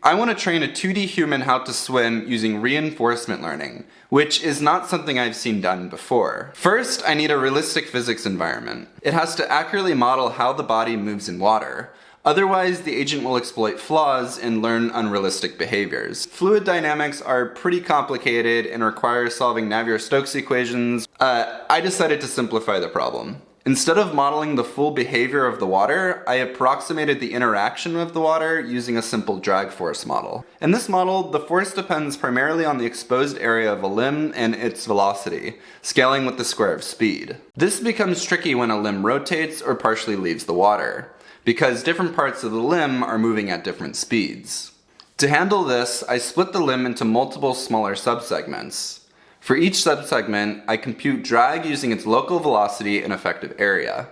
I want to train a 2D human how to swim using reinforcement learning, which is not something I've seen done before. First, I need a realistic physics environment. It has to accurately model how the body moves in water. Otherwise, the agent will exploit flaws and learn unrealistic behaviors. Fluid dynamics are pretty complicated and require solving Navier-Stokes equations. I decided to simplify the problem. Instead of modeling the full behavior of the water, I approximated the interaction of the water using a simple drag force model. In this model, the force depends primarily on the exposed area of a limb and its velocity, scaling with the square of speed. This becomes tricky when a limb rotates or partially leaves the water, because different parts of the limb are moving at different speeds. To handle this, I split the limb into multiple smaller subsegments. For each subsegment, I compute drag using its local velocity and effective area.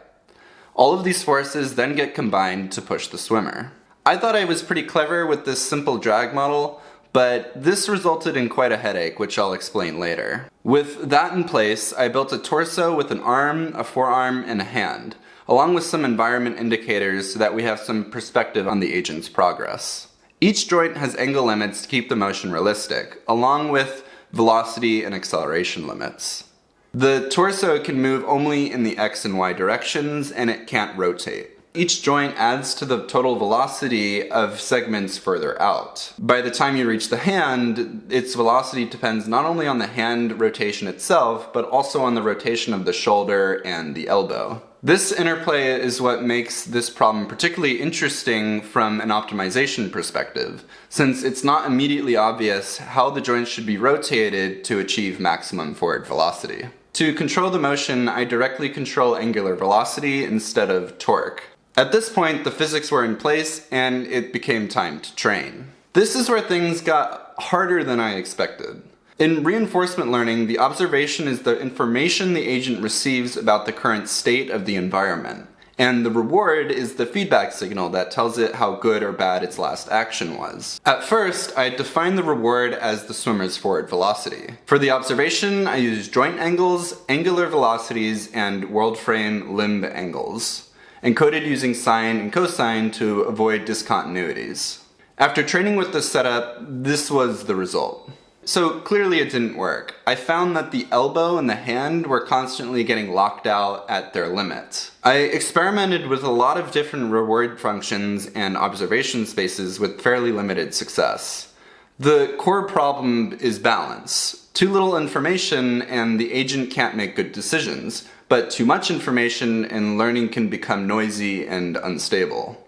All of these forces then get combined to push the swimmer. I thought I was pretty clever with this simple drag model, but this resulted in quite a headache, which I'll explain later. With that in place, I built a torso with an arm, a forearm, and a hand, along with some environment indicators so that we have some perspective on the agent's progress. Each joint has angle limits to keep the motion realistic, along with velocity and acceleration limits. The torso can move only in the x and y directions, and it can't rotate. Each joint adds to the total velocity of segments further out. By the time you reach the hand, its velocity depends not only on the hand rotation itself, but also on the rotation of the shoulder and the elbow. This interplay is what makes this problem particularly interesting from an optimization perspective, since it's not immediately obvious how the joints should be rotated to achieve maximum forward velocity. To control the motion, I directly control angular velocity instead of torque. At this point, the physics were in place and it became time to train. This is where things got harder than I expected. In reinforcement learning, the observation is the information the agent receives about the current state of the environment, and the reward is the feedback signal that tells it how good or bad its last action was. At first, I defined the reward as the swimmer's forward velocity. For the observation, I used joint angles, angular velocities, and world frame limb angles, encoded using sine and cosine to avoid discontinuities. After training with this setup, this was the result. So clearly it didn't work. I found that the elbow and the hand were constantly getting locked out at their limit. I experimented with a lot of different reward functions and observation spaces with fairly limited success. The core problem is balance. Too little information and the agent can't make good decisions, but too much information and learning can become noisy and unstable.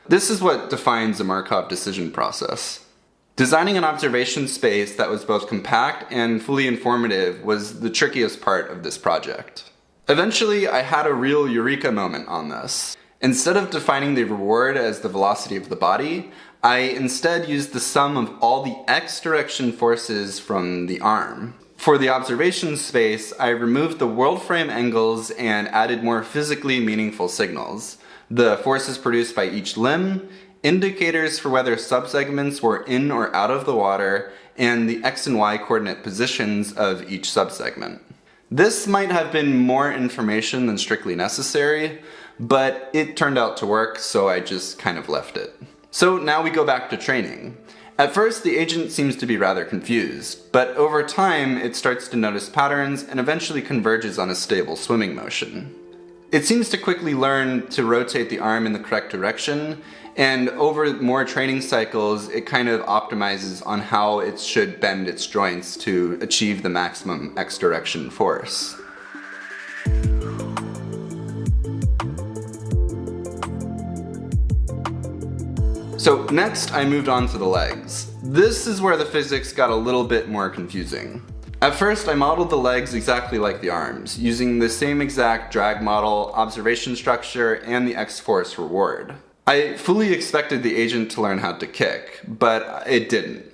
This is what defines a Markov decision process. Designing an observation space that was both compact and fully informative was the trickiest part of this project. Eventually, I had a real eureka moment on this. Instead of defining the reward as the velocity of the body, I instead used the sum of all the x direction forces from the arm. For the observation space, I removed the world frame angles and added more physically meaningful signals. The forces produced by each limb, indicators for whether subsegments were in or out of the water, and the x and y coordinate positions of each subsegment. This might have been more information than strictly necessary, but it turned out to work, so I just kind of left it. So now we go back to training. At first, the agent seems to be rather confused, but over time it starts to notice patterns and eventually converges on a stable swimming motion. It seems to quickly learn to rotate the arm in the correct direction, and over more training cycles, it kind of optimizes on how it should bend its joints to achieve the maximum x direction force. So next, I moved on to the legs. This is where the physics got a little bit more confusing. At first, I modeled the legs exactly like the arms, using the same exact drag model, observation structure, and the x-force reward. I fully expected the agent to learn how to kick, but it didn't.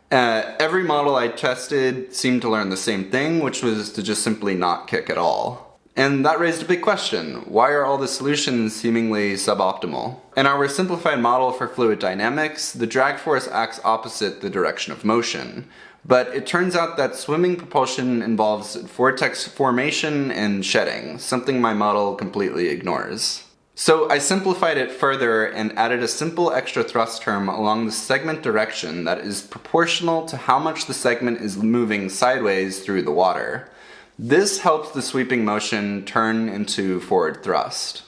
Every model I tested seemed to learn the same thing, which was to just simply not kick at all. And that raised a big question. Why are all the solutions seemingly suboptimal? In our simplified model for fluid dynamics, the drag force acts opposite the direction of motion. But it turns out that swimming propulsion involves vortex formation and shedding, something my model completely ignores. So I simplified it further and added a simple extra thrust term along the segment direction that is proportional to how much the segment is moving sideways through the water. This helps the sweeping motion turn into forward thrust.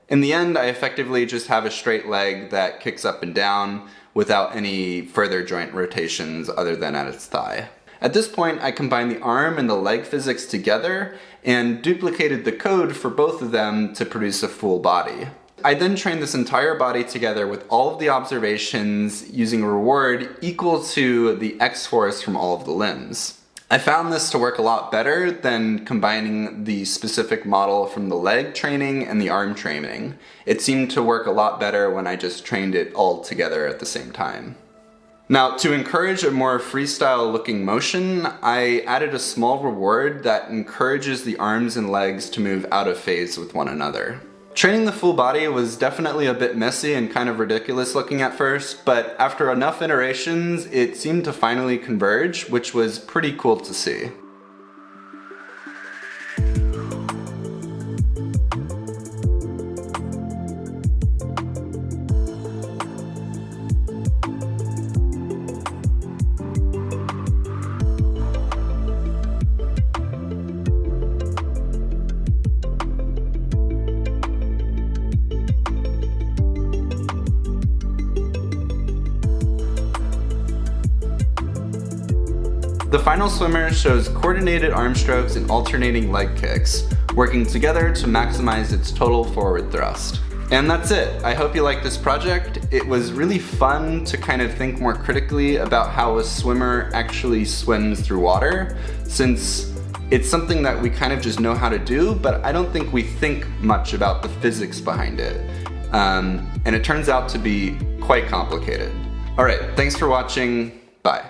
In the end, I effectively just have a straight leg that kicks up and down without any further joint rotations other than at its thigh. At this point, I combined the arm and the leg physics together and duplicated the code for both of them to produce a full body. I then trained this entire body together with all of the observations using a reward equal to the x-force from all of the limbs. I found this to work a lot better than combining the specific model from the leg training and the arm training. It seemed to work a lot better when I just trained it all together at the same time. Now, to encourage a more freestyle looking motion, I added a small reward that encourages the arms and legs to move out of phase with one another. Training the full body was definitely a bit messy and kind of ridiculous looking at first, but after enough iterations, it seemed to finally converge, which was pretty cool to see. The final swimmer shows coordinated arm strokes and alternating leg kicks, working together to maximize its total forward thrust. And that's it. I hope you like this project. It was really fun to kind of think more critically about how a swimmer actually swims through water, since it's something that we kind of just know how to do, but I don't think we think much about the physics behind it. And it turns out to be quite complicated. All right, thanks for watching. Bye.